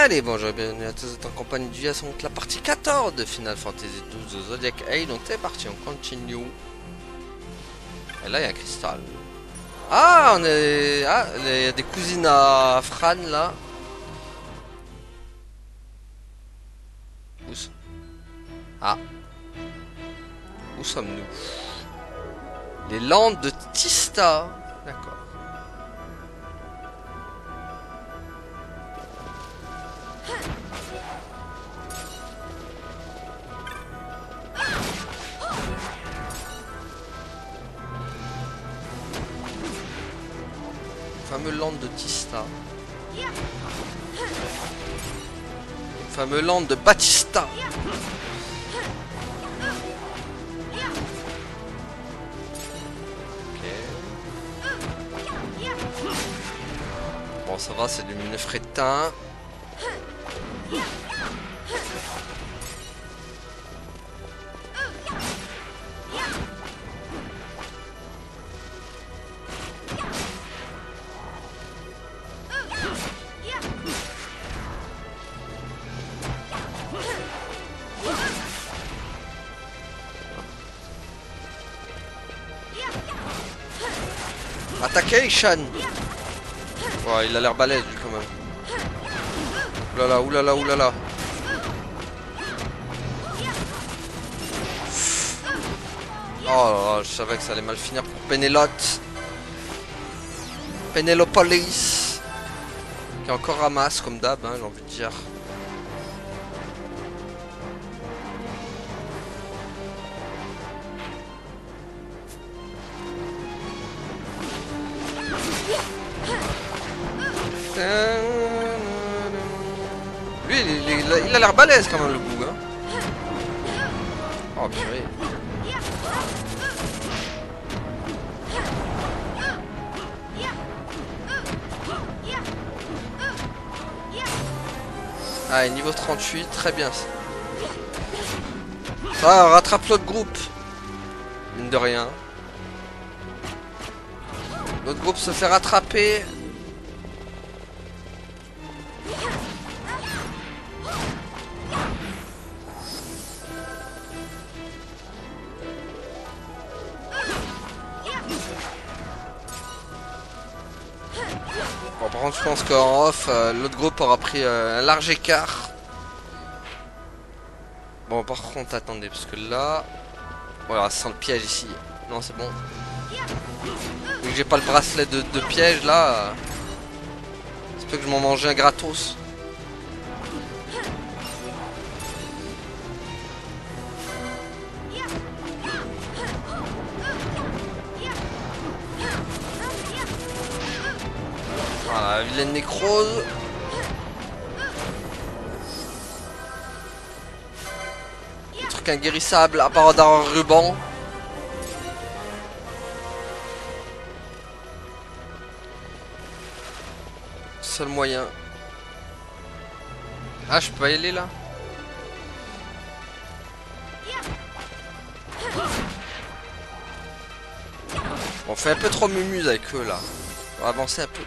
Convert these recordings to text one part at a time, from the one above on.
Allez, bonjour et bienvenue à tous, vous êtes en compagnie du Yason, la partie 14 de Final Fantasy XII de Zodiac Age. Donc c'est parti, on continue. Et là il y a un cristal. Ah, on est... Ah, il y a des cousines à Fran là. Où sont... Ah. Où sommes-nous? Les Landes de Tista. D'accord. Fameux land de Tista. Fameux land de Batista. Ok. Bon, ça va, c'est du minefrétin. Attaquez Ishan. Ouais, il a l'air balèze lui quand même. Oulala, oulala, oulala. Oh là là, je savais que ça allait mal finir pour Pénélope. Pénélopolis. Qui encore ramasse comme d'hab, hein, j'ai envie de dire. Lui, il a l'air balèze quand même le bout, hein. Oh purée. Ah, niveau 38, très bien. Ça rattrape l'autre groupe. Mine de rien. L'autre groupe se fait rattraper. Bon, par contre, je pense qu'en off, l'autre groupe aura pris un large écart. Bon, par contre, attendez, parce que là... Voilà, ça sent le piège ici. Non, c'est bon. Vu que j'ai pas le bracelet de piège, là... C'est peut que je m'en mangeais un gratos. Voilà, vilaine nécrose. Un truc inguérissable à part d'un ruban. Seul moyen. Ah, je peux pas y aller là? On fait un peu trop mumuse avec eux là. On va avancer un peu.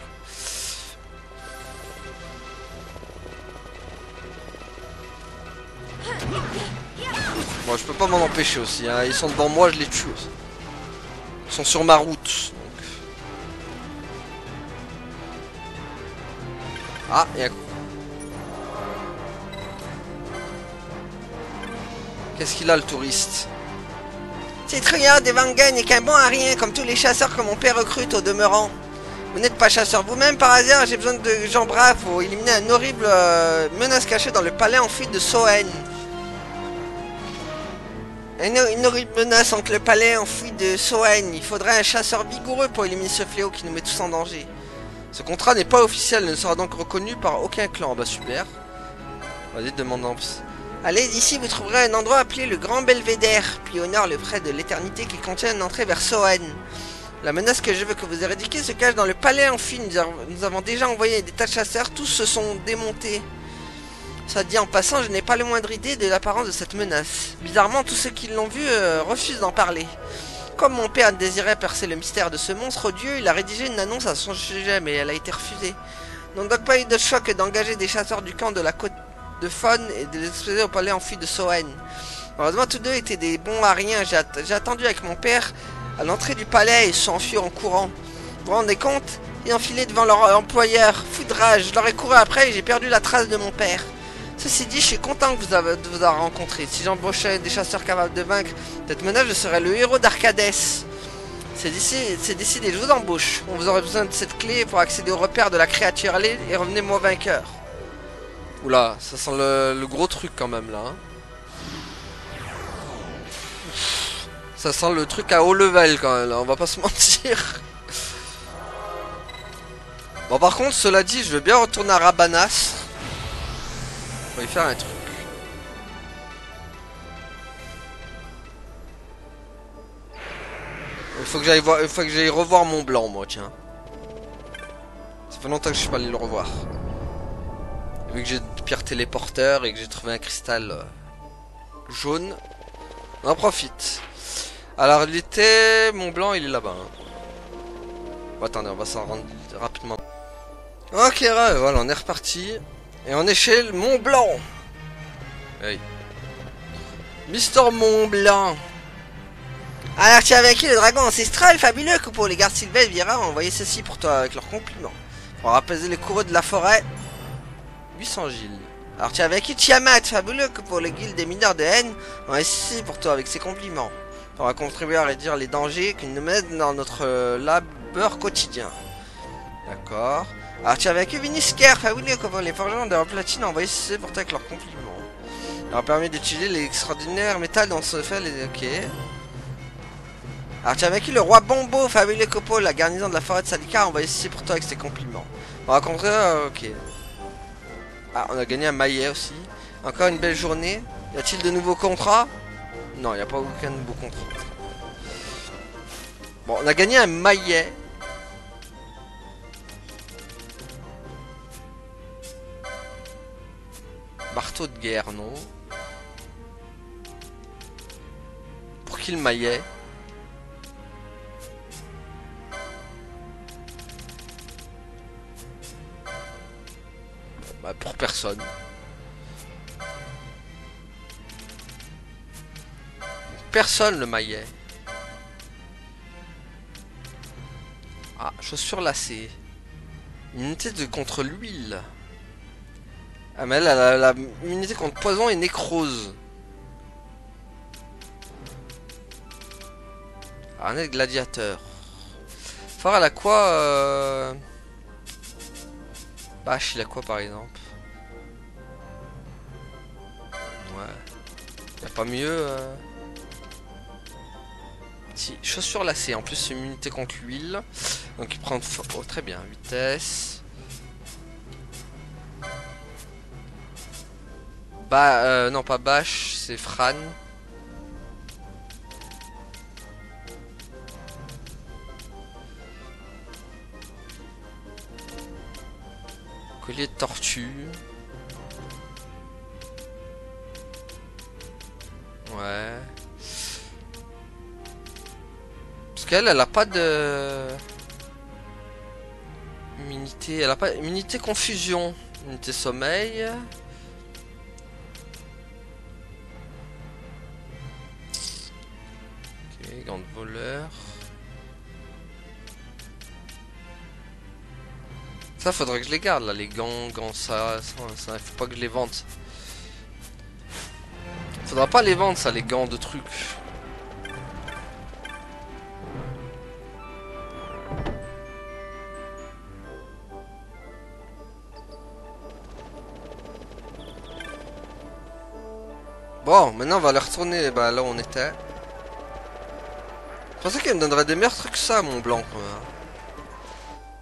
Bon, je peux pas m'en empêcher aussi, hein. Ils sont devant moi, je les tue aussi. Ils sont sur ma route. Donc... Ah, il y a... Qu'est-ce qu'il a le touriste? C'est trouillard des Vangan n'est qu'un bon à rien, comme tous les chasseurs que mon père recrute au demeurant. Vous n'êtes pas chasseur vous-même par hasard, j'ai besoin de gens braves pour éliminer une horrible menace cachée dans le palais en fuite de Soen. Une horrible menace entre le palais en fuite de Soen. Il faudrait un chasseur vigoureux pour éliminer ce fléau qui nous met tous en danger. Ce contrat n'est pas officiel, ne sera donc reconnu par aucun clan. Bah super. Vas-y, demandons. Allez, d'ici vous trouverez un endroit appelé le Grand Belvédère, puis au nord le pré de l'éternité qui contient une entrée vers Soen. La menace que je veux que vous éradiquiez se cache dans le palais en fuite. Nous avons déjà envoyé des tas de chasseurs, tous se sont démontés. Ça dit en passant, je n'ai pas le moindre idée de l'apparence de cette menace. Bizarrement, tous ceux qui l'ont vu refusent d'en parler. Comme mon père désirait percer le mystère de ce monstre odieux, il a rédigé une annonce à son sujet, mais elle a été refusée. n'ont donc pas eu de choix que d'engager des chasseurs du camp de la côte de Faune et de les expédier au palais enfui de Soen. Heureusement, tous deux étaient des bons à rien. J'ai attendu avec mon père à l'entrée du palais et ils sont enfuis en courant. Vous vous rendez compte? Ils enfilaient devant leur employeur. Fou de rage, je leur ai couru après et j'ai perdu la trace de mon père. Ceci dit, je suis content de vous avoir rencontré. Si j'embauchais des chasseurs capables de vaincre cette menace, je serais le héros d'Arcadès. C'est décidé, je vous embauche. On vous aura besoin de cette clé pour accéder au repère de la créature. Allez et revenez-moi vainqueur. Oula, ça sent le gros truc quand même là. Hein. Ça sent le truc à haut level quand même là, on va pas se mentir. Bon par contre, cela dit, je veux bien retourner à Rabanas. On va y faire un truc. Il faut que j'aille revoir Mont Blanc moi tiens. Ça fait longtemps que je suis pas allé le revoir. Vu que j'ai de pierre téléporteur et que j'ai trouvé un cristal jaune. On en profite. Alors il était... Mont Blanc il est là-bas. Hein. Bon, attendez, on va s'en rendre rapidement. Ok, voilà, on est reparti. Et on est chez le Mont Blanc. Hey. Mister Mont Blanc. Alors tu as vaincu le dragon ancestral, fabuleux, que pour les gardes sylvestres, Vira a envoyé ceci pour toi avec leurs compliments. Pour apaiser les coureux de la forêt. 800 Gilles. Alors tu as vaincu Tiamat, fabuleux, que pour les guildes des mineurs de haine, on a ceci pour toi avec ses compliments. On va contribuer à réduire les dangers qui nous mènent dans notre labeur quotidien. D'accord. Alors tu as vaincu Vinisker, fabuleux, que pour les forgerons de platine, on a envoyé ceci pour toi avec leurs compliments. Ça leur permis d'utiliser l'extraordinaire métal dont se fait les... Ok. Alors tu as vaincu le roi Bombo, fabuleux Copo, la garnison de la forêt de Salika, on va essayer pour toi avec ses compliments. On va rencontrer... ok. Ah, on a gagné un maillet aussi. Encore une belle journée. Y a-t-il de nouveaux contrats? Non, il n'y a pas aucun nouveau contrat. Bon, on a gagné un maillet. Marteau de guerre, non. Pour qui le maillet? Bah, pour personne. Personne le maillet. Ah, chaussures lacées. Unité de contre l'huile. Ah mais elle a la immunité contre poison et nécrose. Harnais de gladiateur. Fort à la quoi Bâche, il a quoi par exemple? Ouais. Y'a pas mieux Si, chaussures lacées. En plus, c'est une immunité contre l'huile. Donc il prend... Oh, très bien. Vitesse. Bah, non, pas bâche, c'est Fran. Collier de tortue. Ouais. Parce qu'elle, elle a pas de... Immunité, elle a pas... Immunité confusion. Immunité sommeil. Ok, gants de voleur. Ça, faudrait que je les garde, là, les gants, ça, faut pas que je les vende. Faudra pas les vendre, ça, les gants de trucs. Bon, maintenant, on va aller retourner bah, là où on était. Je pensais qu'elle me donnerait des meilleurs trucs que ça, mon blanc, quand même.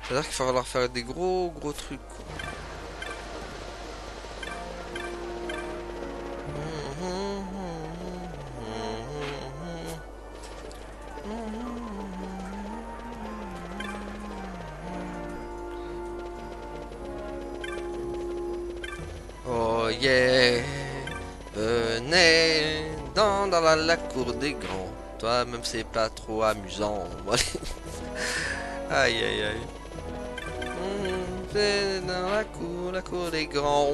C'est-à-dire qu'il va falloir faire des gros trucs. Quoi. Oh yeah, venez dans la cour des grands. Toi même c'est pas trop amusant. Aïe aïe aïe. C'est dans la cour des grands.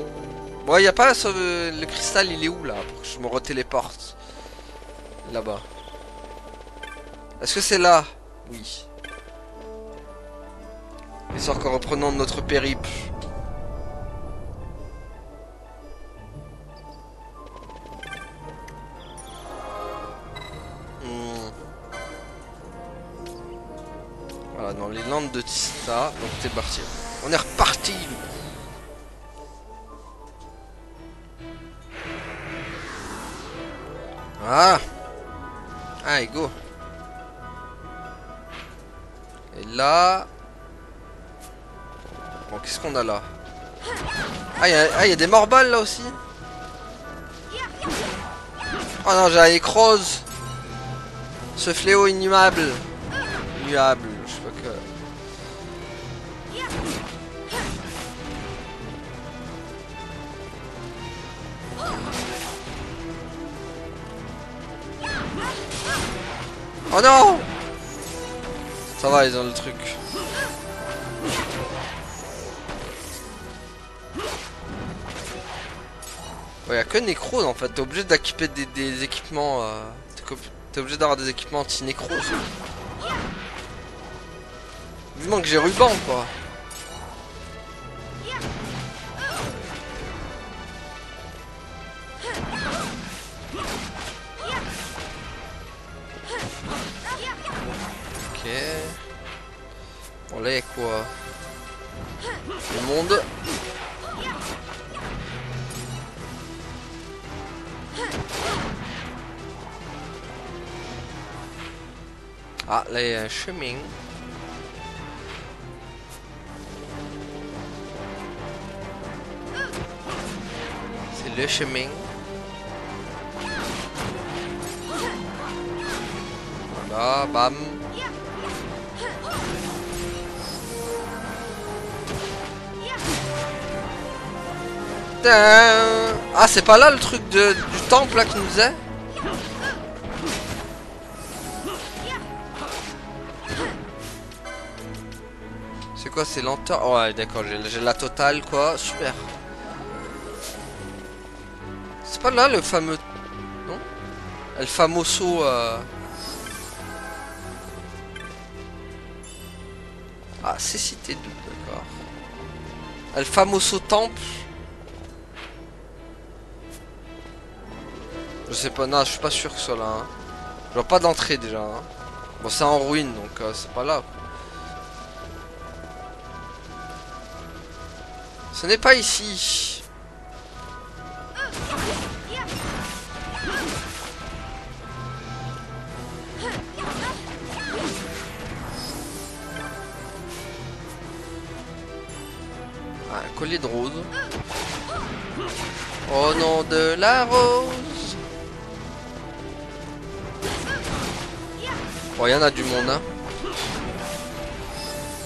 Bon, y a pas le cristal, il est où là pour que je me retéléporte? Là-bas. Est-ce que c'est là? Oui. Histoire qu'en reprenant notre périple. Voilà, dans les Landes de Tista. Donc c'est parti. On est reparti. Ah. Allez, go. Et là... Bon, qu'est-ce qu'on a là? Ah, y a des morballes là aussi. Oh non, j'ai un écrose. Ce fléau inimable. Immuable, je sais pas que... Oh non! Ça va, ils ont le truc. Ouais, y a que Nécrose en fait, t'es obligé d'équiper des équipements. T'es obligé d'avoir des équipements anti-nécrose. Vivement que j'ai ruban quoi. Ok. Bon là y'a quoi? Le monde. Ah là y'a un chemin. C'est le chemin. Voilà, bam. Ah, c'est pas là le truc du temple là qui nous disait? C'est quoi, c'est lenteur? Ouais, d'accord, j'ai la totale quoi, super. C'est pas là le fameux... Non? El famoso... Ah, c'est cité d'où, d'accord. El famoso temple. Je sais pas, non, je suis pas sûr que ce soit là. Hein. Je vois pas d'entrée déjà. Hein. Bon, c'est en ruine, donc c'est pas là. Ce n'est pas ici. Ah, un collier de rose. Au nom de la rose. Bon, il y en a du monde, hein.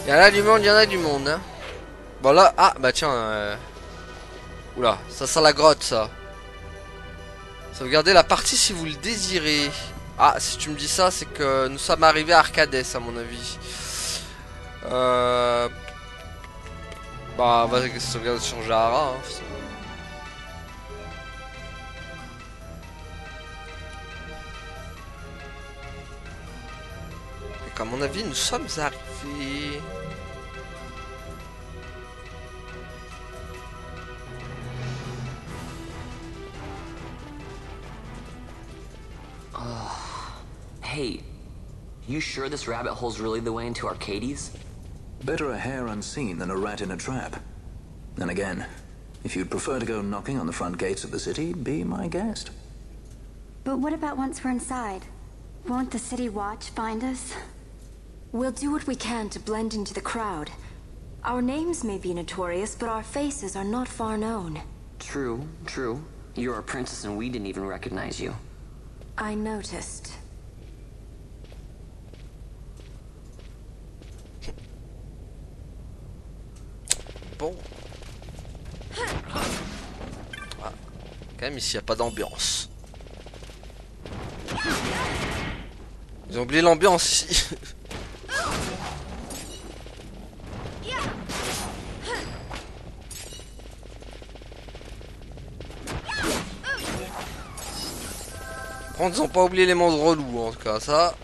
Il y en a du monde, il y en a du monde, hein. Bon, là, ah, bah tiens. Oula, ça sent la grotte, ça. Sauvegardez la partie si vous le désirez. Ah, si tu me dis ça, c'est que nous sommes arrivés à Arcades, à mon avis. Bah, on va sauvegarder sur Jahara, hein. À mon avis, nous sommes arrivés. Hey, you sure this rabbit hole's really the way into Arcades? Better a hare unseen than a rat in a trap. Then again, if you'd prefer to go knocking on the front gates of the city, be my guest. But what about once we're inside? Won't the city watch find us? We'll do what we can to blend into the crowd. Our names may be notorious, but our faces are not far known. True, true. You're a princess and we didn't even recognize you. I noticed. Bon. Ah. Quand même, ici, il n'y a pas d'ambiance. Ils ont oublié l'ambiance ici. contre, ils ont pas oublié les monstres relous, en tout cas, ça.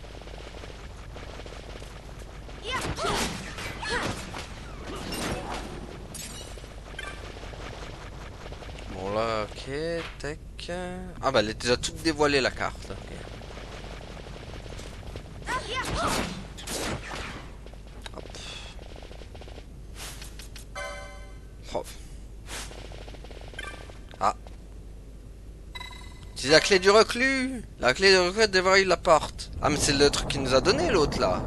Bon, là, ok, tac. Ah, bah, elle est déjà toute dévoilée, la carte. Ok. Hop. Hop. Ah. C'est la clé du reclus. La clé du reclus déverrouille la porte. Ah, mais c'est le truc qu'il nous a donné, l'autre, là.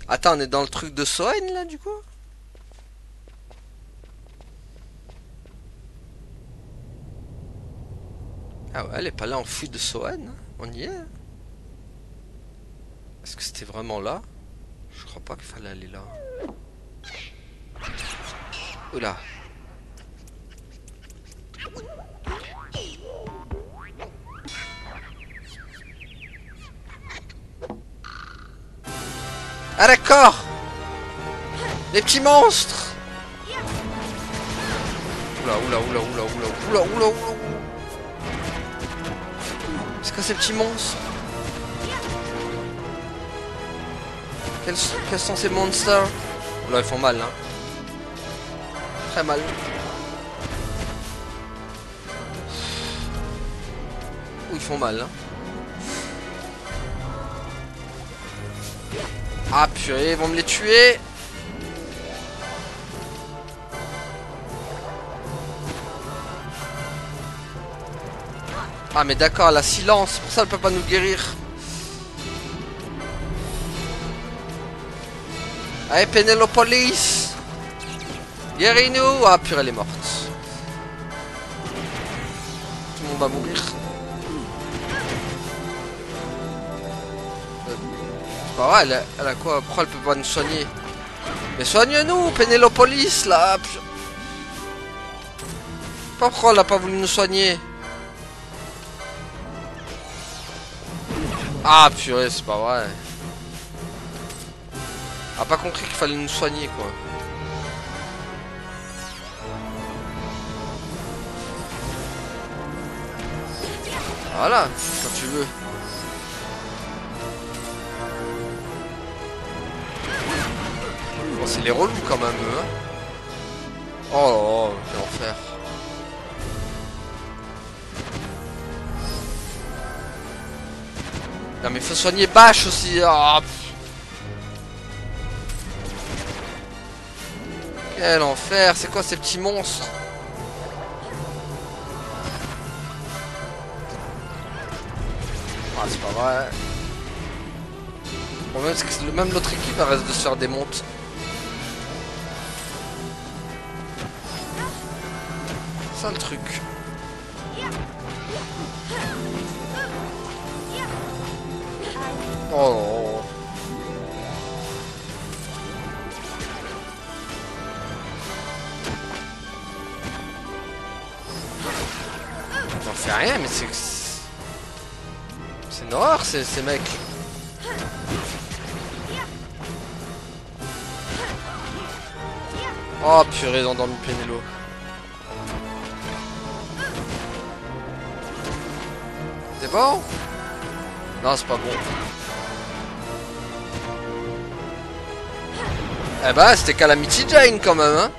Attends, on est dans le truc de Soen, là, du coup? Ah ouais, elle est pas là en fouille de Soen, hein. On y est. Est-ce que c'était vraiment là? Je crois pas qu'il fallait aller là. Oula. Ah d'accord. Les petits monstres. Oula, oula, oula, oula, oula, oula, oula, oula. C'est quoi ces petits monstres? Quels sont ces monstres? Oula, ils font mal, hein. Très mal. Ouh, ils font mal, hein. Ah purée, ils vont me les tuer. Ah mais d'accord, la silence, pour ça elle peut pas nous guérir. Allez Pénélopolis, guéris-nous. Ah purée, elle est morte. Tout le monde va mourir. C'est pas vrai, elle a quoi? Pourquoi elle peut pas nous soigner? Mais soigne-nous, Pénélopolis là. Pourquoi elle a pas voulu nous soigner? Ah purée, c'est pas vrai. Elle a pas compris qu'il fallait nous soigner quoi. Voilà, quand tu veux. Bon, c'est les relous quand même, eux, hein. Oh là là, quel enfer. Non mais faut soigner Bash aussi. Oh, quel enfer. C'est quoi ces petits monstres? Ah c'est pas vrai. Bon, même l'autre équipe elle reste de se faire des montes. C'est ça le truc. Oh. J'en fais rien, mais c'est une horreur ces mecs. Oh purée, ils ont endormi Pénélo. C'est bon? Non, c'est pas bon. Eh bah, c'était Calamity Jane quand même, hein.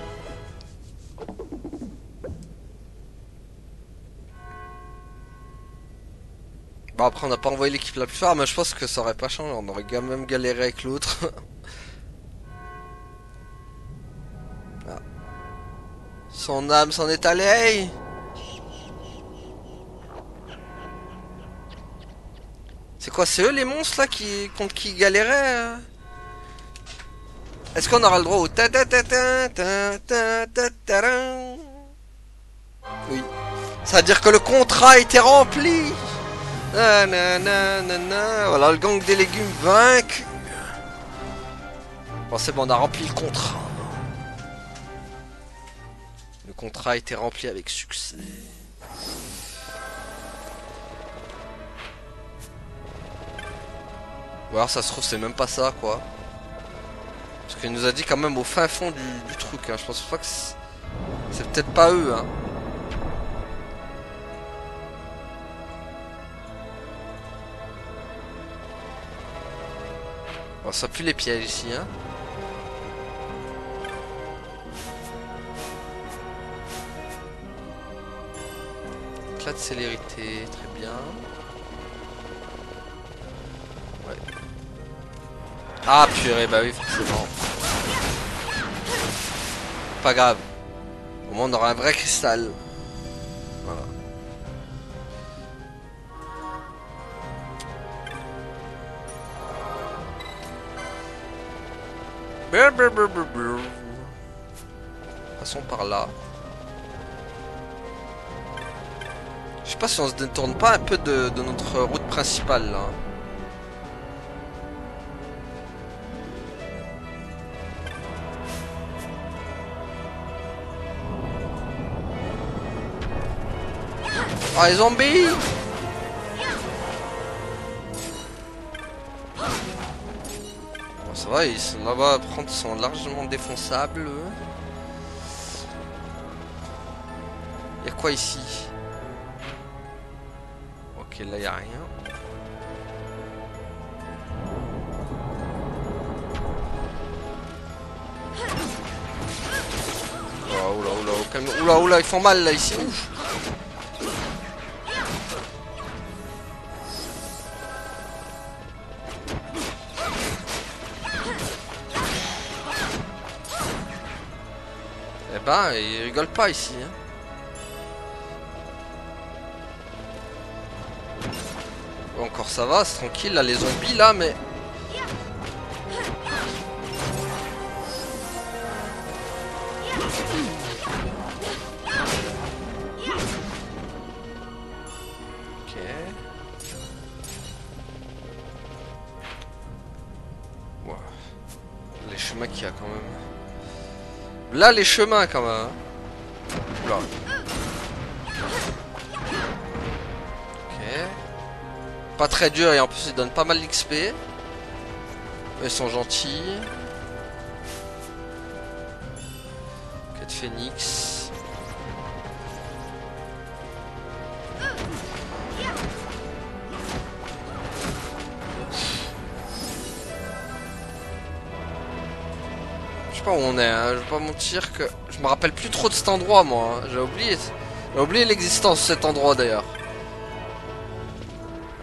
Bon, après, on n'a pas envoyé l'équipe la plus forte, mais je pense que ça aurait pas changé. On aurait quand même galéré avec l'autre. Ah. Son âme s'en est allée. C'est quoi, c'est eux les monstres là contre qui galéraient? Est-ce qu'on aura le droit au ta ta ta ta ta ta ta ta ta? Oui. Ça veut dire que le contrat a été rempli. Nanana. Voilà le gang des légumes vaincu. Bon c'est bon, on a rempli le contrat. Le contrat a été rempli avec succès. Ou alors ça se trouve c'est même pas ça quoi. Parce qu'il nous a dit quand même au fin fond du truc, hein. Je pense pas que c'est peut-être pas eux, hein. Bon, ça pue les pièges ici, hein. Éclat de célérité, très bien. Ouais. Ah purée, bah oui, forcément. Pas grave. Au moins on aura un vrai cristal. Voilà. Passons par là. Je sais pas si on se détourne pas un peu de notre route principale là. Ah les zombies! Bon, ça va, ils sont là-bas, ils sont largement défonçables. Y'a quoi ici? Ok, là y'a rien. Oula, oula, oula, calme. Oula, oula, ils font mal là ici. Ouf. Eh ben, ils rigolent pas ici. Hein. Encore ça va, c'est tranquille là, les zombies là, mais... Ok. Wow. Les chemins qu'il y a quand même. Là, les chemins quand même. Hein. Oula. Ok. Pas très dur et en plus ils donnent pas mal d'XP. Ils sont gentils. Quête phénix. Je sais pas où on est, hein. Je vais pas mentir que je me rappelle plus trop de cet endroit moi. Hein. J'ai oublié l'existence de cet endroit d'ailleurs.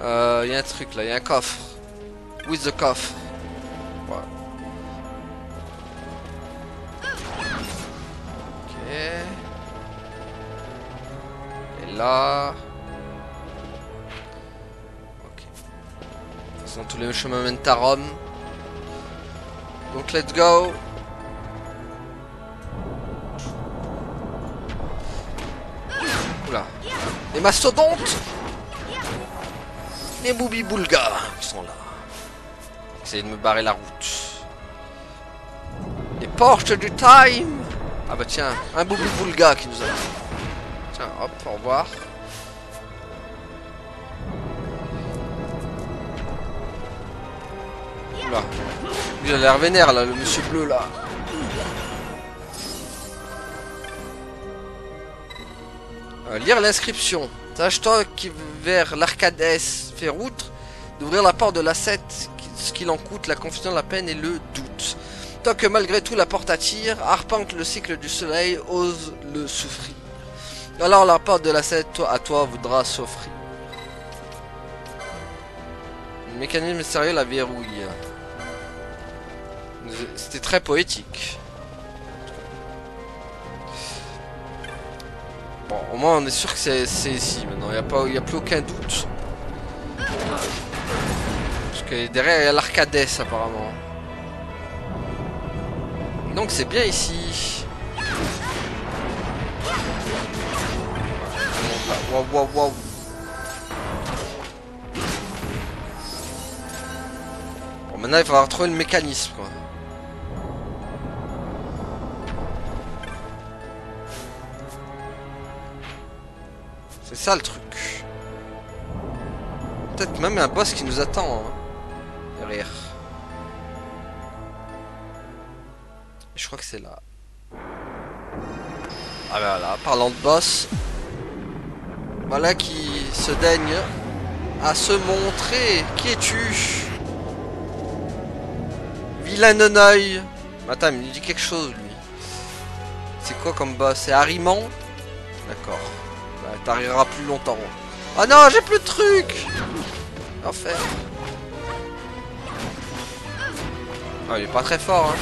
Y a un truc là, y a un coffre. With the coffre. Ouais. Ok. Et là. Ok. De toute façon, tous les chemins mènent à Rome. Donc let's go. Oula. Les mastodontes. Les booby-boulgas qui sont là. Essayez de me barrer la route. Les portes du time. Ah bah tiens, un booby-boulga qui nous a... Tiens, hop, au revoir. Oula. Il a l'air vénère là, le monsieur bleu là. Lire l'inscription. Sache-toi qui vers l'Arcadès fait route d'ouvrir la porte de la 7, ce qu'il en coûte, la confusion, la peine et le doute. Tant que malgré tout la porte attire, arpente le cycle du soleil, ose le souffrir. Alors la porte de la 7, toi, à toi, voudra s'offrir. Le mécanisme mystérieux la verrouille. C'était très poétique. Bon, au moins on est sûr que c'est ici maintenant, il n'y a plus aucun doute. Parce que derrière il y a l'Arcadès apparemment. Donc c'est bien ici. Waouh, waouh, waouh. Bon, maintenant il va falloir trouver le mécanisme quoi. C'est ça le truc. Peut-être même un boss qui nous attend hein, derrière. Je crois que c'est là. Ah ben voilà, parlant de boss. Voilà qui se daigne à se montrer. Qui es-tu? Vilain non-oeil. Attends, il me dit quelque chose lui. C'est quoi comme boss? C'est Harriman? D'accord. Bah, t'arriveras plus longtemps. Oh non, j'ai plus de trucs. Enfer. Ah, il est pas très fort, hein.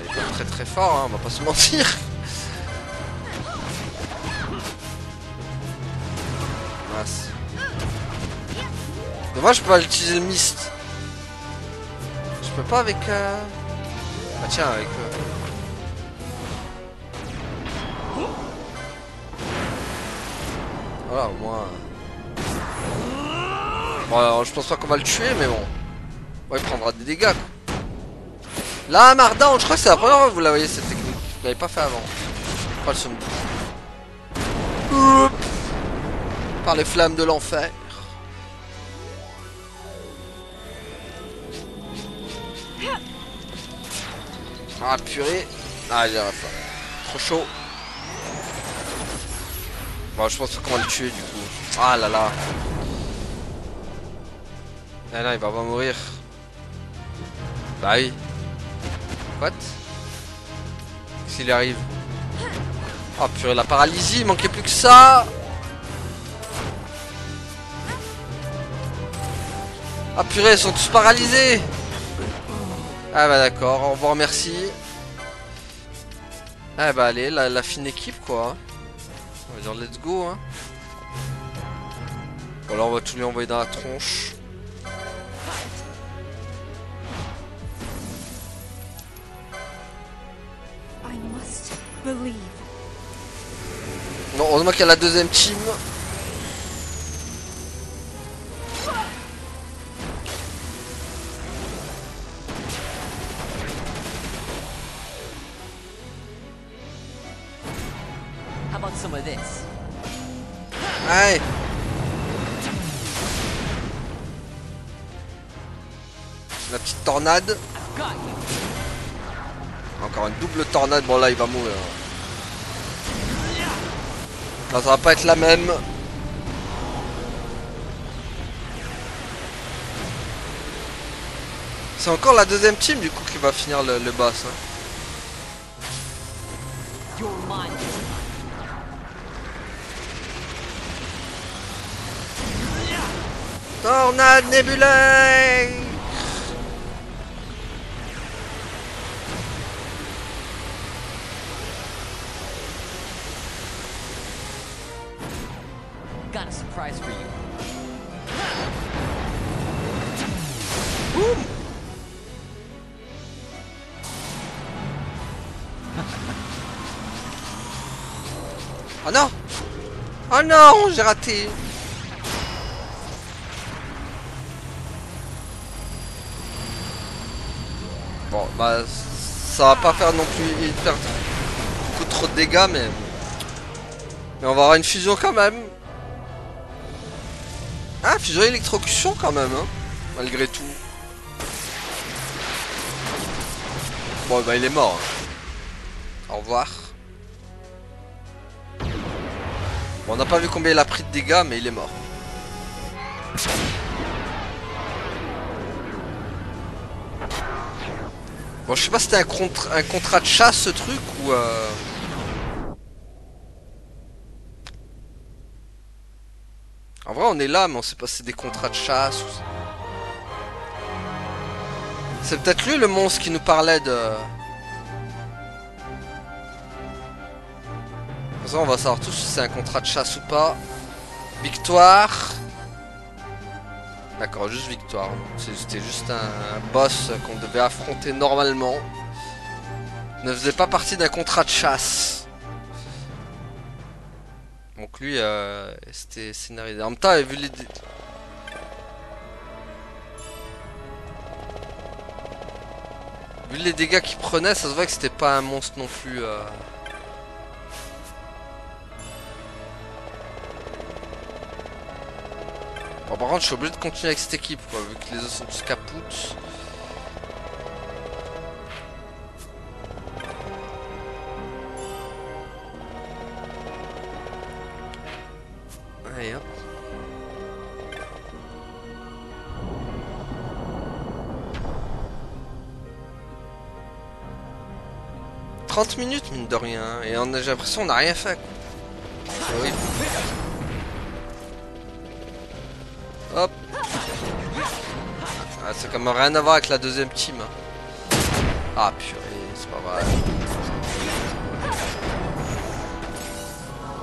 Il est pas très très fort, hein, on va pas se mentir. Mince. Dommage, je peux pas utiliser le mist. Je peux pas avec... Ah tiens, avec... Voilà, au moins... Bon, alors, je pense pas qu'on va le tuer, mais bon. Ouais, il prendra des dégâts, quoi. Là, Mardan, je crois que c'est la première fois que vous la voyez, cette technique. Je l'avais pas fait avant. Pas le somme. Par les flammes de l'enfer. Ah, purée. Ah, il y a trop chaud. Bon, je pense pas qu'on va le tuer, du coup. Ah là là. Ah non, il va pas mourir. Bah oui. What? Qu'est-ce qu'il arrive? Oh purée, la paralysie, il manquait plus que ça. Ah purée, ils sont tous paralysés. Ah bah d'accord, au revoir, merci. Ah bah allez, la fine équipe quoi. On va dire let's go hein. Bon là on va tout lui envoyer dans la tronche. Non, heureusement qu'il y a la deuxième team. How about some of this? Ouais. La petite tornade. Encore une double tornade. Bon là il va mourir. Là, ça va pas être la même. C'est encore la deuxième team du coup qui va finir le boss. Hein. Tornade nébulaire. Got a surprise for you. Boum. Oh non. Oh non, j'ai raté. Bon, bah, ça va pas faire non plus hyper beaucoup trop de dégâts, mais on va avoir une fusion quand même. Ah, fusion électrocution quand même, hein, malgré tout. Bon, bah, il est mort. Hein. Au revoir. Bon, on n'a pas vu combien il a pris de dégâts, mais il est mort. Bon, je sais pas si c'était un contrat de chasse ce truc ou En vrai, on est là, mais on sait pas si c'est des contrats de chasse ou... C'est peut-être lui le monstre qui nous parlait de... De toute façon, on va savoir tous si c'est un contrat de chasse ou pas. Victoire. D'accord, juste victoire. C'était juste un boss qu'on devait affronter normalement. Ne faisait pas partie d'un contrat de chasse. Donc lui, c'était scénarisé. En même temps, vu les... Vu les dégâts qu'il prenait, ça se voit que c'était pas un monstre non plus... Bon, par contre, je suis obligé de continuer avec cette équipe, quoi, vu que les autres sont tous capoutes. Allez hop. « 30 minutes mine de rien, et j'ai l'impression qu'on n'a rien fait quoi. C'est horrible. Hop. Ah, c'est comme rien à voir avec la deuxième team. Hein. Ah purée, c'est pas vrai.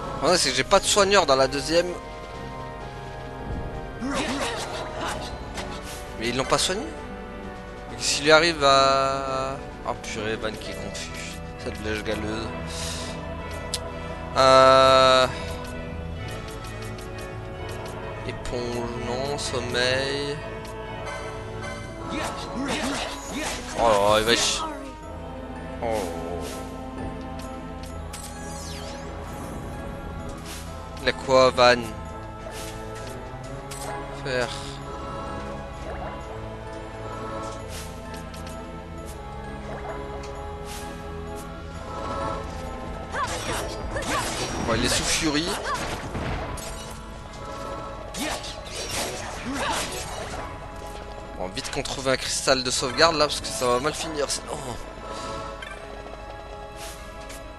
Le problème c'est que j'ai pas de soigneur dans la deuxième. Mais ils l'ont pas soigné. S'il lui arrive à... Oh purée, Van qui est confus. Cette blèche galeuse. Éponge, non. Sommeil. Oh là, il va... Oh. Il a quoi, Van? Faire... Bon, il est sous furie. Bon, vite qu'on trouve un cristal de sauvegarde là, parce que ça va mal finir. Oh.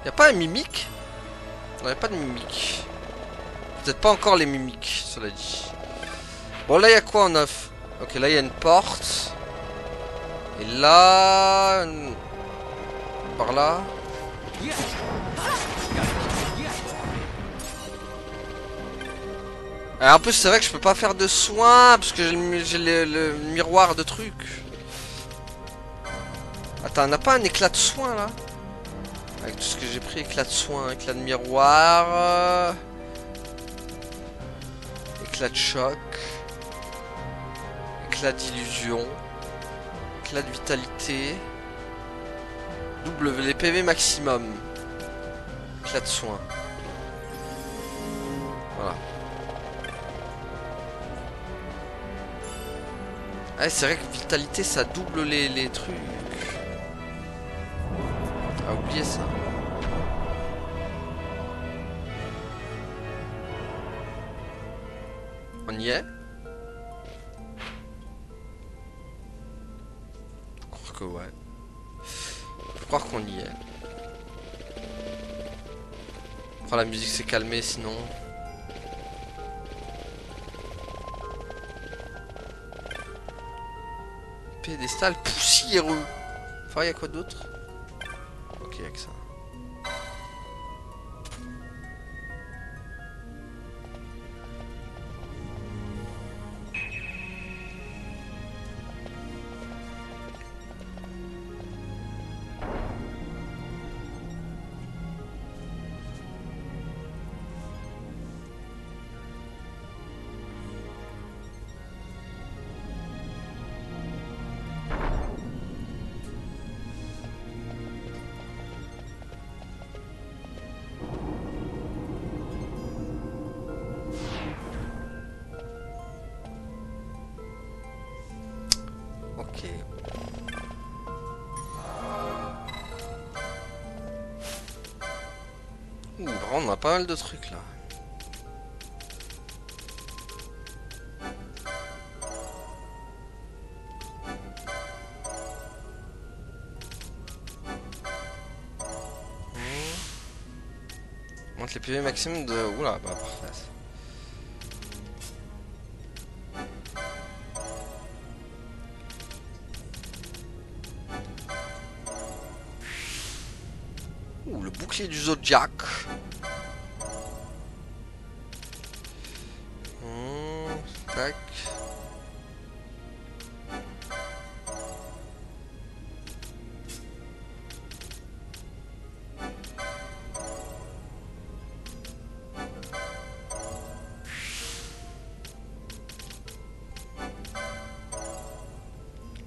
Y'a pas un mimique? Non, y'a pas de mimique. Peut-être pas encore les mimiques, cela dit. Bon, là y'a quoi en neuf? Ok, là y'a une porte. Et là... Par là. Alors, en plus c'est vrai que je peux pas faire de soins parce que j'ai le miroir de trucs. Attends, on n'a pas un éclat de soin là? Avec tout ce que j'ai pris, éclat de soin, éclat de miroir, éclat de choc, éclat d'illusion, éclat de vitalité, double les PV maximum, éclat de soin. Voilà. Ah, c'est vrai que vitalité ça double les trucs. Ah, oubliez ça. On y est? Je crois que ouais. Je crois qu'on y est. Oh, la musique s'est calmée sinon. Pédestal poussiéreux. Enfin, il y a quoi d'autre? Ok, avec ça. Ok. Vraiment, on a pas mal de trucs là. Monte les PV maximum de... Oula, bah parfait. Ouh, le bouclier du Zodiac. Tac.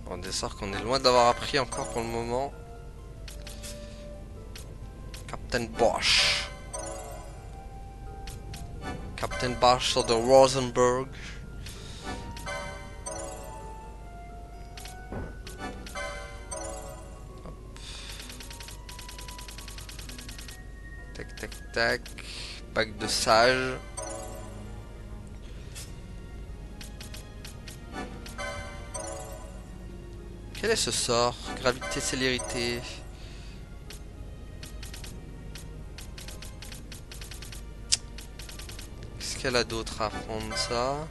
Bon, des sorts qu'on est loin d'avoir appris encore pour le moment. Captain Bosch. Captain Bosch sur de Rosenberg. Hop. Tac tac tac. Bague de sage. Quel est ce sort? Gravité, célérité. Qu'est-ce qu'elle a d'autre à prendre ça?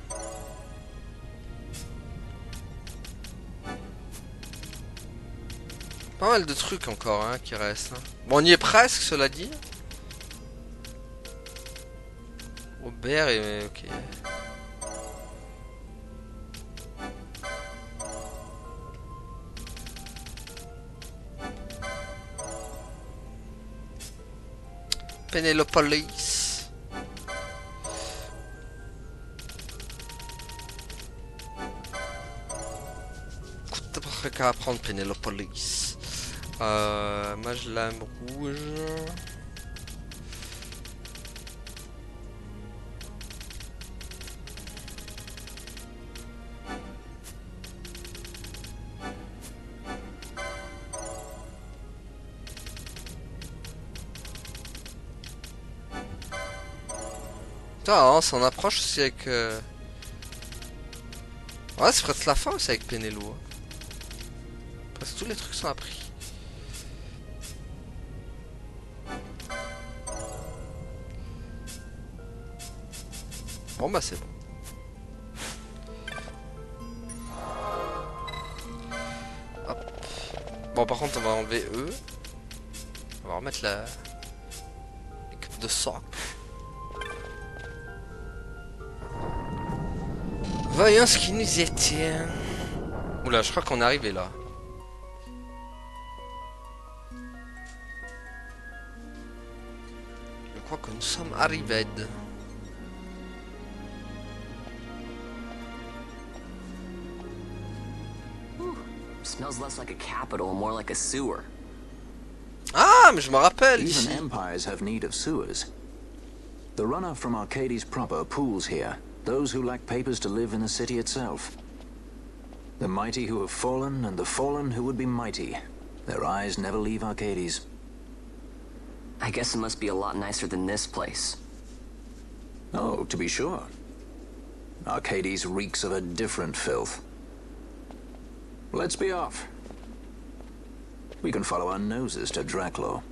Pas mal de trucs encore hein, qui restent. Hein. Bon, on y est presque, cela dit. Aubert et... ok. Penelopolis. Écoute, pas qu'à apprendre Penelopolis. Moi je l'aime rouge. Putain, on s'en approche aussi avec... Ouais, c'est presque la fin aussi avec Penelo. Hein. Presque tous les trucs sont appris. Bon bah c'est bon. Hop. Bon par contre on va enlever eux. On va remettre la... l'équipe de socle. Voyons ce qui nous étient. Oula, je crois qu'on est arrivé là. Je crois que nous sommes arrivés. Smells less like a capital and more like a sewer. Ah, mais je me rappelle Even ici. empires have need of sewers. The runoff from Arcades proper pools here. Those who lack papers to live in the city itself. The mighty who have fallen, and the fallen who would be mighty. Their eyes never leave Arcades. I guess it must be a lot nicer than this place. Oh, to be sure. Arcades reeks of a different filth. Let's be off. We can follow our noses to Draclo.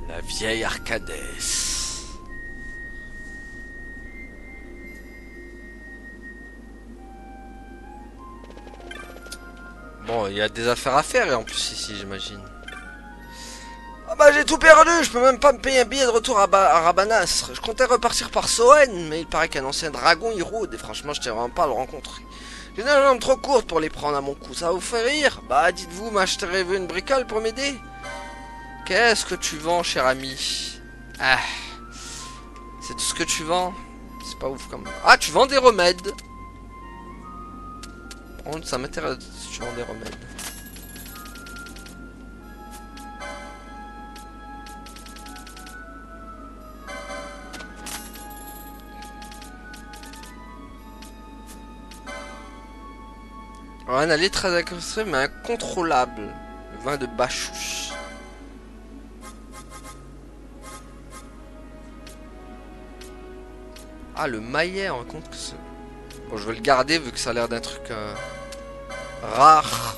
La vieille Arcadès. Bon, il y a des affaires à faire et en plus ici, j'imagine. Ah bah j'ai tout perdu, je peux même pas me payer un billet de retour à Rabanastre. Je comptais repartir par Soen, mais il paraît qu'un ancien dragon y rôde et franchement je tiens vraiment pas à le rencontrer. J'ai une jambe trop courte pour les prendre à mon cou, ça vous fait rire? Bah dites-vous, m'achèterez-vous une bricole pour m'aider? Qu'est-ce que tu vends, cher ami? Ah, c'est tout ce que tu vends? C'est pas ouf comme... Ah, tu vends des remèdes. Par contre, ça m'intéresse si tu vends des remèdes. Un allié très agressif mais incontrôlable. Le vin de Bachouche. Ah, le maillet, on compte que c'est... Bon, je vais le garder vu que ça a l'air d'un truc rare.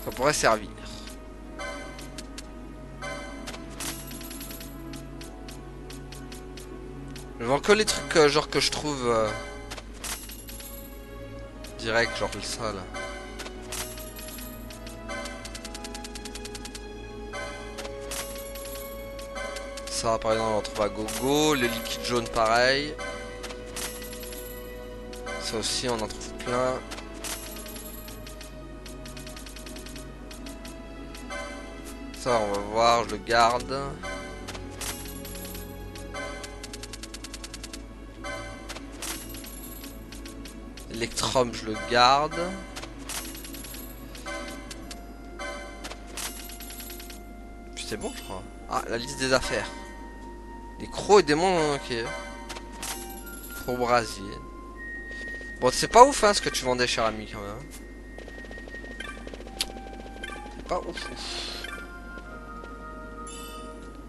Ça pourrait servir. Je vends que les trucs genre que je trouve direct, genre ça là. Ça par exemple on en trouve à gogo, le liquide jaune pareil. Ça aussi on en trouve plein. Ça on va voir, je le garde. Electrum, je le garde. Puis c'est bon, je crois. Ah, la liste des affaires. Les crocs et démons, ok. Crocs brasier. Bon, c'est pas ouf, hein, ce que tu vendais, cher ami, quand même. C'est pas ouf.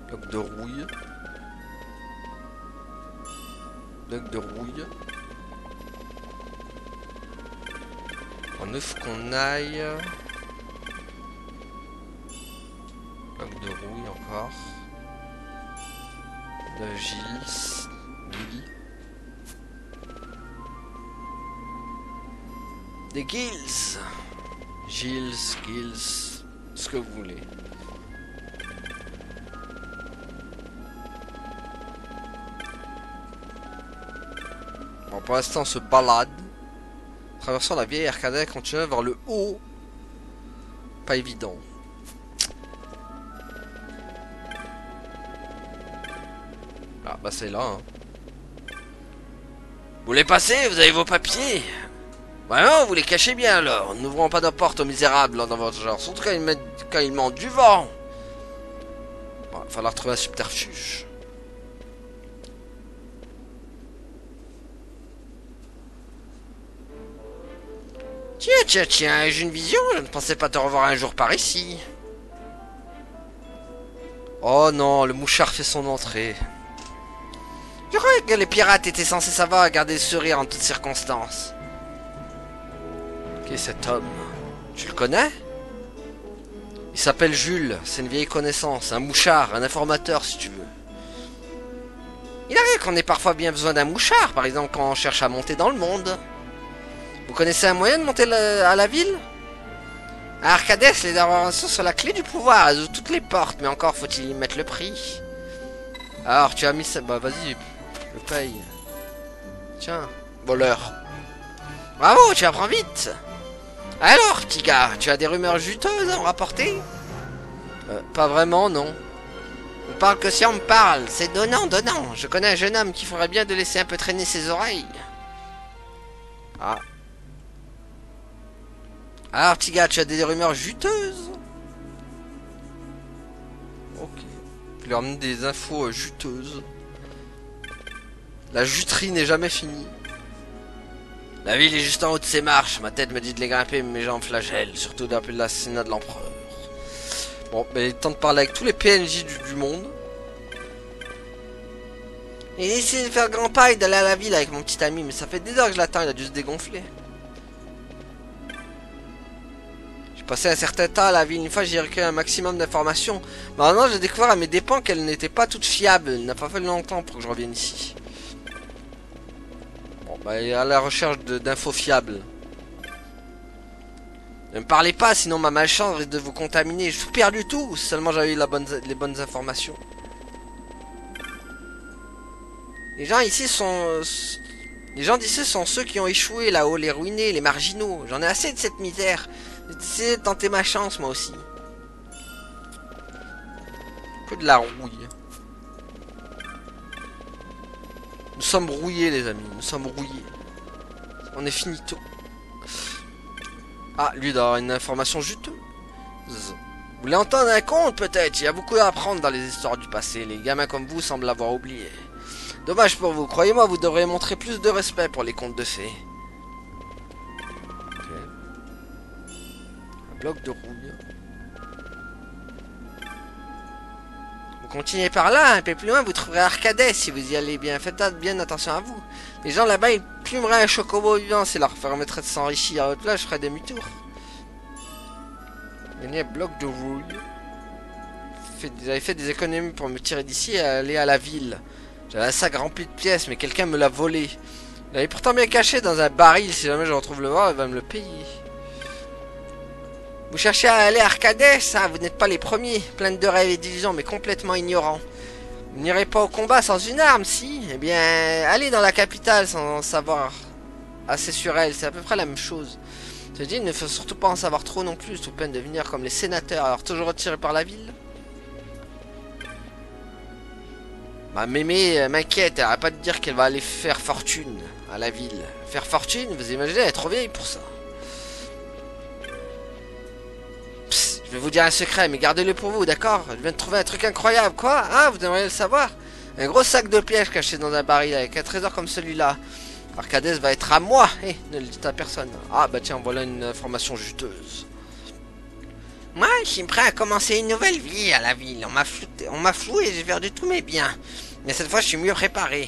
Bloc de rouille. Bloc de rouille. On faut qu'on aille. Bloc de rouille encore. De Gilles. Oui. Des Gilles. Gilles, ce que vous voulez. Bon, pour l'instant, on se balade. Traversant la vieille arcade, continuant vers le haut. Pas évident. Ah, bah c'est là. Hein. Vous voulez passer? Vous avez vos papiers? Vraiment, vous les cachez bien alors. N'ouvrons pas de porte aux misérables dans votre genre. Surtout quand ils mentent du vent. Bon, il va falloir trouver un subterfuge. Tiens, j'ai une vision. Je ne pensais pas te revoir un jour par ici. Oh non, le mouchard fait son entrée. Je croyais que les pirates étaient censés savoir garder le sourire en toutes circonstances. Qui est cet homme? Tu le connais? Il s'appelle Jules, c'est une vieille connaissance, un mouchard, un informateur si tu veux. Il arrive qu'on ait parfois bien besoin d'un mouchard, par exemple quand on cherche à monter dans le monde. Vous connaissez un moyen de monter à la ville? À Arcades, les inventions sont la clé du pouvoir, elles ouvrent toutes les portes, mais encore faut-il y mettre le prix. Alors tu as mis ça, bah vas-y, je paye. Tiens, voleur. Bravo, tu apprends vite. Alors, petit gars, tu as des rumeurs juteuses à me rapporter? Pas vraiment, non. On parle que si on me parle, c'est donnant. Je connais un jeune homme qui ferait bien de laisser un peu traîner ses oreilles. Ah. Alors, petit gars, tu as des rumeurs juteuses? Ok. Je leur donne des infos juteuses. La juterie n'est jamais finie. La ville est juste en haut de ses marches. Ma tête me dit de les grimper, mais mes jambes flagellent. Surtout depuis l'assassinat de l'empereur. Bon, mais il est temps de parler avec tous les PNJ du monde. Et essayer de faire grand pas et d'aller à la ville avec mon petit ami. Mais ça fait des heures que je l'attends, il a dû se dégonfler. J'ai passé un certain temps à la ville. Une fois, j'ai recueilli un maximum d'informations. Maintenant, j'ai découvert à mes dépens qu'elles n'étaient pas toutes fiables. Il n'a pas fallu longtemps pour que je revienne ici. Bah, à la recherche d'infos fiables. Ne me parlez pas, sinon ma malchance risque de vous contaminer. Je suis perdu tout, seulement j'avais eu les bonnes informations. Les gens d'ici sont ceux qui ont échoué là-haut, les ruinés, les marginaux. J'en ai assez de cette misère. J'ai essayé de tenter ma chance, moi aussi. Que de la rouille. Nous sommes rouillés, les amis. Nous sommes rouillés. On est finito. Ah, lui doit avoir une information juteuse. Vous voulez entendre un conte, peut-être? Il y a beaucoup à apprendre dans les histoires du passé. Les gamins comme vous semblent l'avoir oublié. Dommage pour vous. Croyez-moi, vous devriez montrer plus de respect pour les contes de fées. Ok. Un bloc de rouille. Continuez par là, un peu plus loin, vous trouverez Arcades si vous y allez bien. Faites bien attention à vous. Les gens là-bas, ils plumeraient un chocobo vivant, c'est leur permettrait de s'enrichir. À votre place, je ferais demi-tour. Gagner un bloc de rouille. Vous avez fait des économies pour me tirer d'ici et aller à la ville. J'avais un sac rempli de pièces, mais quelqu'un me l'a volé. Il avait pourtant bien caché dans un baril. Si jamais je retrouve le voir, il va me le payer. Vous cherchez à aller à Arcades, hein, vous n'êtes pas les premiers, plein de rêves et d'illusions, mais complètement ignorants. Vous n'irez pas au combat sans une arme, si? Eh bien, allez dans la capitale sans savoir assez sur elle, c'est à peu près la même chose. Je dis, il ne faut surtout pas en savoir trop non plus, sous peine de venir comme les sénateurs, alors toujours retirés par la ville. Ma mémé m'inquiète, elle arrête pas de dire qu'elle va aller faire fortune à la ville. Faire fortune, vous imaginez, elle est trop vieille pour ça. Je vais vous dire un secret, mais gardez-le pour vous, d'accord? Je viens de trouver un truc incroyable, quoi? Ah, vous devriez le savoir. Un gros sac de pièges caché dans un baril avec un trésor comme celui-là. Arcades va être à moi. Ne le dites à personne. Ah, bah tiens, voilà une information juteuse. Moi, je suis prêt à commencer une nouvelle vie à la ville. On m'a floué et j'ai perdu tous mes biens. Mais cette fois, je suis mieux préparé.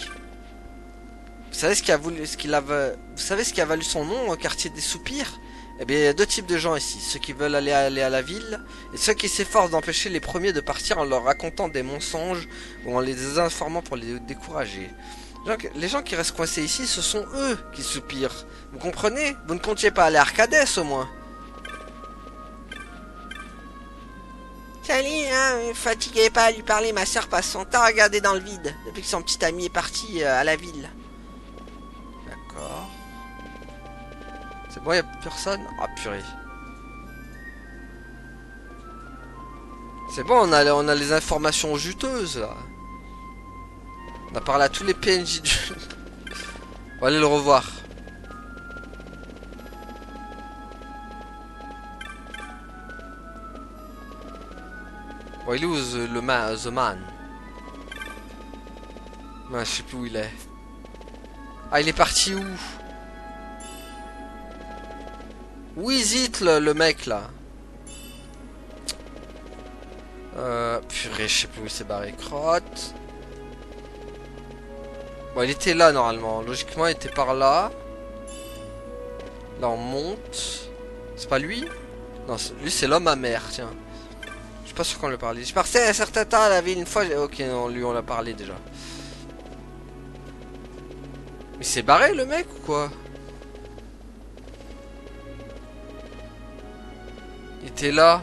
Vous savez vous savez ce qui a valu son nom au quartier des soupirs? Eh bien, il y a deux types de gens ici. Ceux qui veulent aller à la ville et ceux qui s'efforcent d'empêcher les premiers de partir en leur racontant des mensonges ou en les désinformant pour les décourager. Les gens qui restent coincés ici, ce sont eux qui soupirent. Vous comprenez? Vous ne comptiez pas aller à Arcadès au moins. Salut, hein, fatigué pas à lui parler, ma soeur passe son temps à regarder dans le vide, depuis que son petit ami est parti à la ville. D'accord. C'est bon, y'a plus personne? Ah purée. C'est bon, on a les informations juteuses là. On a parlé à tous les PNJ du... On va aller le revoir. Bon, il est où The Man? Ouais, je sais plus où il est. Ah, il est parti où? Où hésite le mec là? Purée, je sais plus où il s'est barré. Crotte. Bon, il était là normalement. Logiquement, il était par là. Là, on monte. C'est pas lui? Non, lui, c'est l'homme à mer, tiens. Je suis pas sûr qu'on lui parlé. Je partais un certain temps à la ville une fois. Ok, non, lui, on l'a parlé déjà. Mais c'est barré le mec ou quoi? Il était là.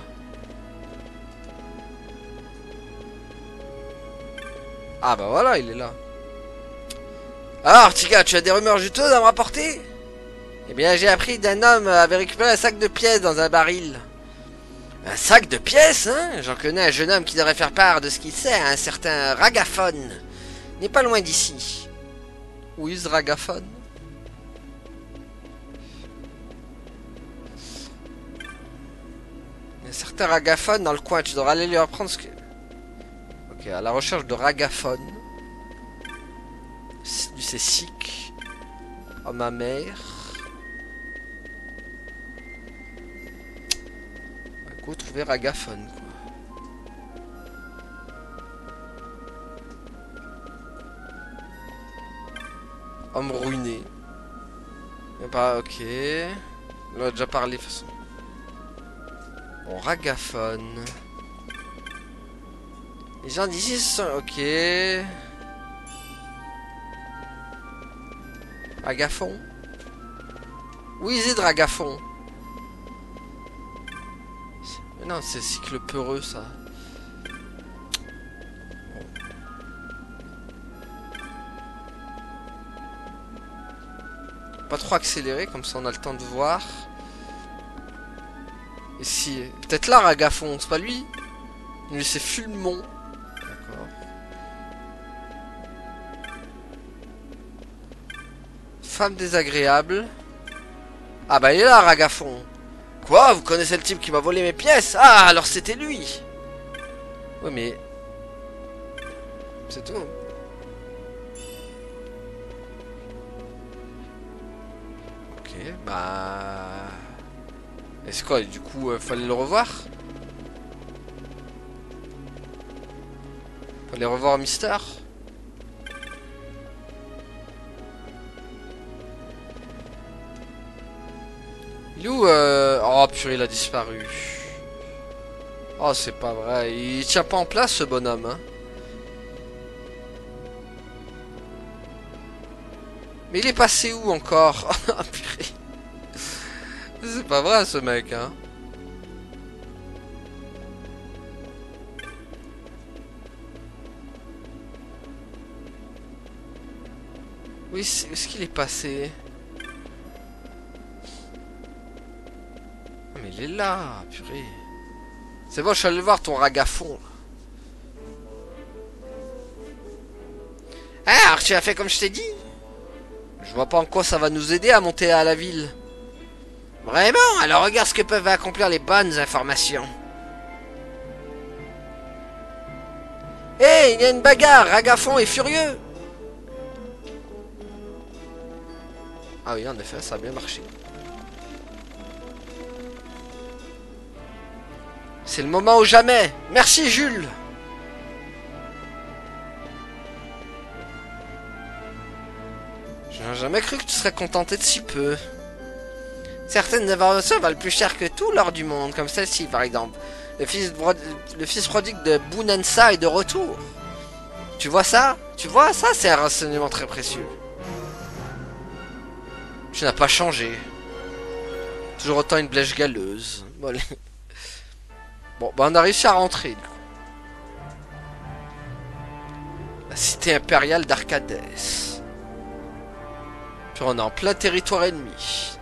Ah bah voilà, il est là. Alors, Tiga, tu as des rumeurs juteuses à me rapporter? Eh bien, j'ai appris d'un homme avait récupéré un sac de pièces dans un baril. Un sac de pièces, hein? J'en connais un jeune homme qui devrait faire part de ce qu'il sait à un certain Ragaphone. N'est pas loin d'ici. Où est ce Ragaphone? Un certain Ragaphone dans le coin, tu devras aller lui apprendre ce que... Ok, à la recherche de Ragaphone. Lui c'est Sick. Oh ma mère. Go trouver Ragaphone quoi. Homme ruiné. Bah ok. On a déjà parlé de toute façon. Bon, Ragaphone. Les gens d'ici sont... Ok. Ragaphon. Où est Ragaphon? Mais non, c'est cycle peureux ça. Bon. Pas trop accélérer, comme ça on a le temps de voir. Et si... Peut-être là Ragaphon, c'est pas lui? Lui c'est Fulmon. D'accord. Femme désagréable. Ah bah il est là Ragaphon. Quoi? Vous connaissez le type qui m'a volé mes pièces? Ah alors c'était lui. Ouais mais... C'est tout. Ok bah... Et c'est quoi du coup fallait le revoir? Fallait revoir Mister? Il est où Oh purée, il a disparu. Oh c'est pas vrai, il tient pas en place ce bonhomme hein. Mais il est passé où encore? Oh purée. C'est pas vrai ce mec hein. Oui, est-ce qu'il est passé? Mais il est là, purée. C'est bon, je suis allé voir ton Ragaphon. Ah, alors tu as fait comme je t'ai dit? Je vois pas en quoi ça va nous aider à monter à la ville. Vraiment? Alors regarde ce que peuvent accomplir les bonnes informations. Hé, hey, il y a une bagarre, Ragaphon est furieux. Ah oui, en effet, ça a bien marché. C'est le moment ou jamais. Merci Jules. Je n'aurais jamais cru que tu serais contenté de si peu. Certaines inventions valent plus cher que tout l'or du monde, comme celle-ci par exemple. Le fils prodigue de Bounensa est de retour. Tu vois ça? Tu vois ça? C'est un renseignement très précieux. Tu n'as pas changé. Toujours autant une blèche galeuse. Bon, bah on a réussi à rentrer. La cité impériale d'Arcadès. Puis on est en plein territoire ennemi.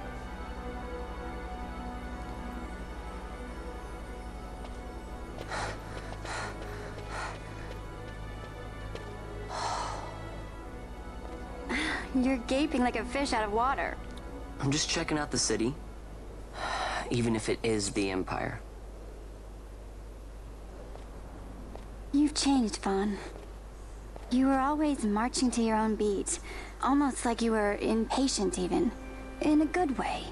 You're gaping like a fish out of water. I'm just checking out the city. Even if it is the Empire. You've changed, Vaughn. You were always marching to your own beat. Almost like you were impatient even. In a good way.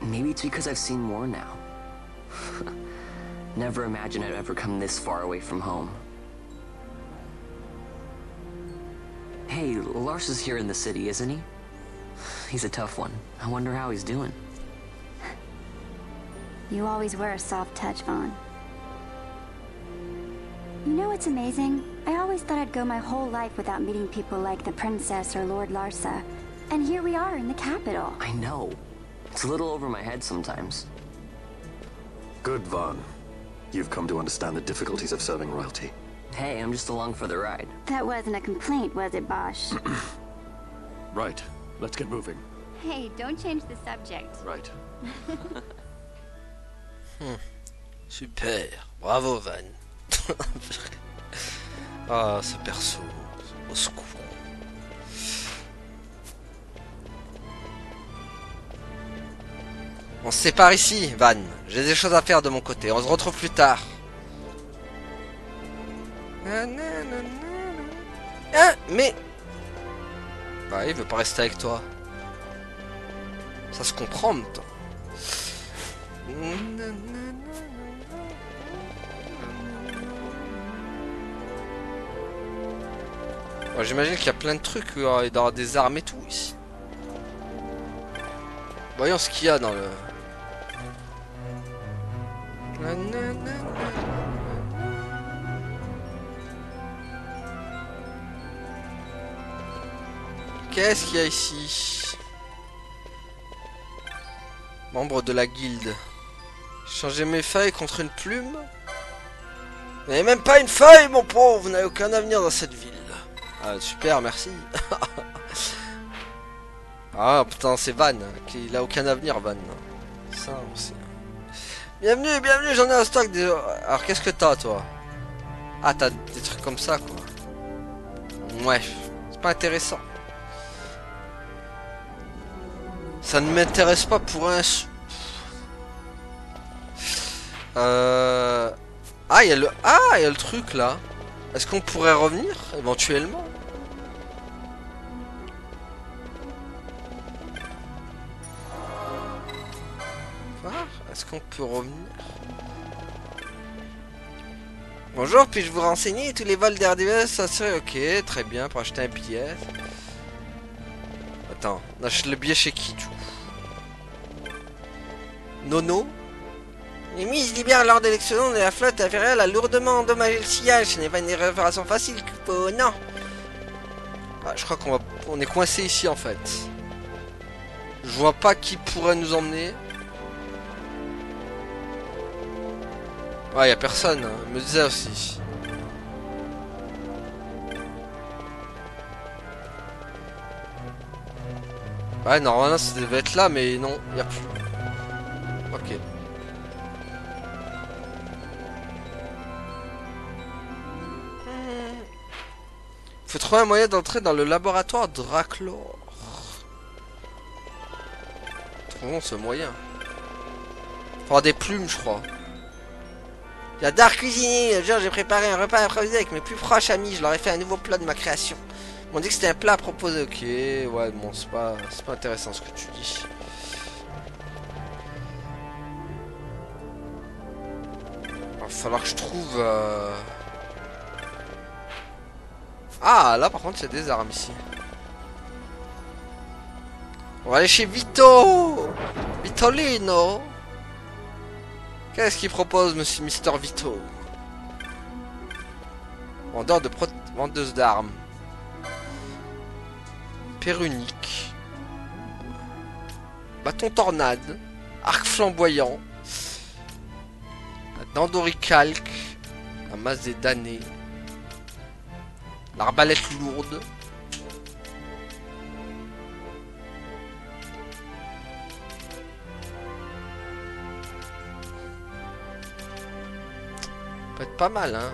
Maybe it's because I've seen more now. Never imagined I'd ever come this far away from home. Hey, Lars is here in the city, isn't he? He's a tough one. I wonder how he's doing. You always were a soft touch, Vaughn. You know what's amazing? I always thought I'd go my whole life without meeting people like the Princess or Lord Larsa. And here we are in the capital. I know. It's a little over my head sometimes. Good, Vaughn. You've come to understand the difficulties of serving royalty. Hey, I'm just along for the ride. That wasn't a complaint, was it, Bosch? Right. Let's get moving. Hey, don't change the subject. Right. Super. Bravo, Van. Ah, ce perso. Au secours. On se sépare ici, Van. J'ai des choses à faire de mon côté. On se retrouve plus tard. Ah, mais... Bah, il veut pas rester avec toi. Ça se comprend en même temps. Bon, j'imagine qu'il y a plein de trucs, il doit y avoir des armes et tout ici. Voyons ce qu'il y a dans le... Qu'est-ce qu'il y a ici? Membre de la guilde. Changer mes feuilles contre une plume? Vous n'avez même pas une feuille, mon pauvre. Vous n'avez aucun avenir dans cette ville. Ah, super, merci. Ah, putain, c'est Van. Il a aucun avenir, Van. Ça, on sait. Bienvenue, bienvenue, j'en ai un stock. Alors, qu'est-ce que t'as, toi? Ah, t'as des trucs comme ça, quoi. Ouais, c'est pas intéressant. Ça ne m'intéresse pas pour un sou. Ah, il y a le truc là. Est-ce qu'on pourrait revenir éventuellement? Est-ce qu'on peut revenir? Bonjour, puis-je vous renseigner? Tous les vols d'RDS, ça serait ok, très bien, pour acheter un billet. Attends, on achète le billet chez qui du coup? Nono? Les mises libèrent lors de l'explosion de la flotte impériale a lourdement endommagé le sillage. Ce n'est pas une réparation facile, Kupo, non. Ah, je crois qu'on est coincé ici en fait. Je vois pas qui pourrait nous emmener. Ouais, y a personne, hein. Je me disais aussi. Ouais, normalement ça devait être là, mais non, y a plus. Ok. Faut trouver un moyen d'entrer dans le laboratoire Draclor. Trouvons ce moyen. Faut avoir des plumes, je crois. J'adore cuisiner. Genre, j'ai préparé un repas improvisé avec mes plus proches amis. Je leur ai fait un nouveau plat de ma création. Ils m'ont dit que c'était un plat à proposer. Ok, ouais, bon, c'est pas intéressant ce que tu dis. Va falloir que je trouve... Ah, là par contre, il y a des armes ici. On va aller chez Vito. Vitolino. Qu'est-ce qu'il propose, monsieur Mister Vito? Vendeur de vendeuse d'armes. Pérunique. Bâton tornade. Arc flamboyant. Dandoricalque. La masse des damnés. L'arbalète lourde. Peut être pas mal, hein.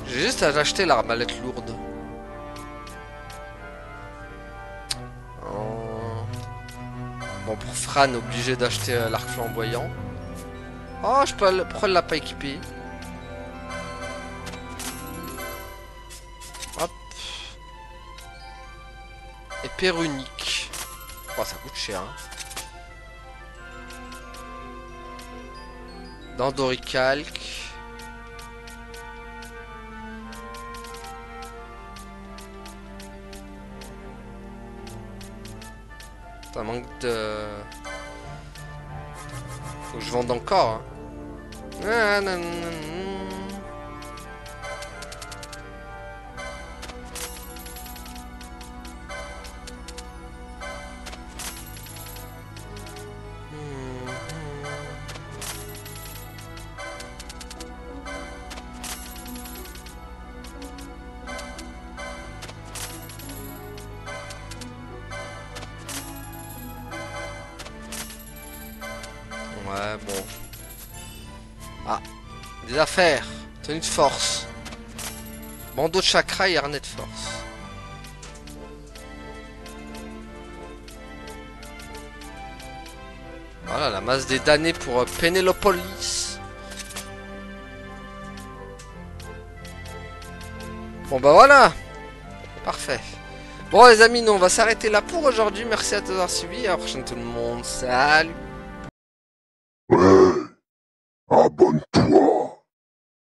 J'ai juste à acheter l'arbalète lourde. Bon, pour Fran, obligé d'acheter l'arc flamboyant. Oh, je peux... Pourquoi elle l'a pas équipé? Hop. Épée runique. Oh, ça coûte cher. Hein. Dandoricalque. Ça manque de... Faut que je vende encore. Hein. Ouais, bon. Ah, des affaires. Tenue de force. Bandeau de chakra et harnais de force. Voilà, la masse des damnés pour Penelopolis. Bon bah voilà. Parfait. Bon les amis, nous on va s'arrêter là pour aujourd'hui. Merci à tous d'avoir suivi. À la prochaine tout le monde. Salut.